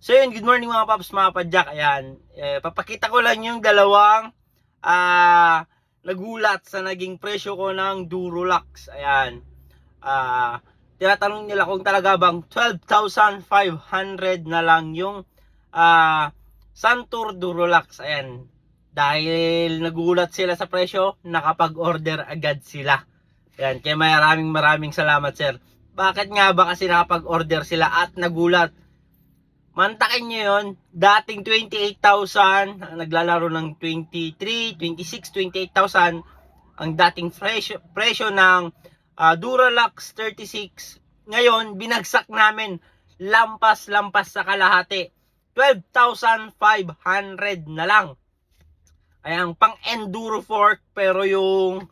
So yun, good morning mga paps, mga padyak. Ayan, papakita ko lang yung dalawang nagulat sa naging presyo ko ng Durolax. Ayan, tinatanong nila kung talaga bang 12,500 na lang yung Santur Durolax. Ayan, dahil nagulat sila sa presyo, nakapag-order agad sila. Ayan, kaya maraming salamat sir. Bakit nga ba kasi nakapag-order sila at nagulat? Mantakin nyo yun, dating 28,000, naglalaro ng 23, 26, 28,000, ang dating presyo ng Duralax 36. Ngayon, binagsak namin, lampas sa kalahati, 12,500 na lang. Ayan, pang Enduro Fork, pero yung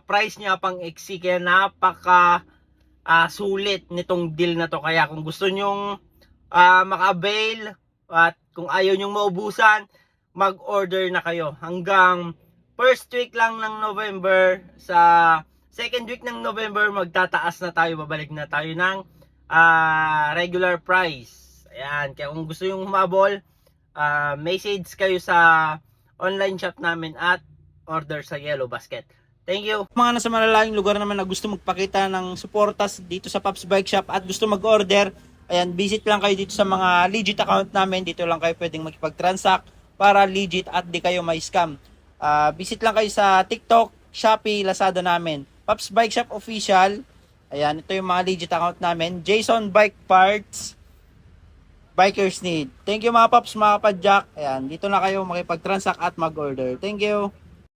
price niya pang XC, kaya napaka sulit nitong deal na to. Kaya kung gusto nyong maka-avail at kung ayaw nyong maubusan, mag-order na kayo. Hanggang first week lang ng November, sa second week ng November, magtataas na tayo, babalik na tayo ng regular price. Ayan, kaya kung gusto nyong humabol, message kayo sa online shop namin at order sa Yellow Basket. Thank you. Mga nasa malalayong lugar naman na gusto magpakita ng suportas dito sa Pops Bike Shop at gusto mag-order, ayan, visit lang kayo dito sa mga legit account namin. Dito lang kayo pwedeng makipag-transact para legit at di kayo may scam. Visit lang kayo sa TikTok, Shopee, Lazada namin. Pops Bike Shop Official. Ayan, ito yung mga legit account namin. Jason Bike Parts, Bikers Need. Thank you mga Pops, mga Padjak. Ayan, dito na kayo makipag-transact at mag-order. Thank you.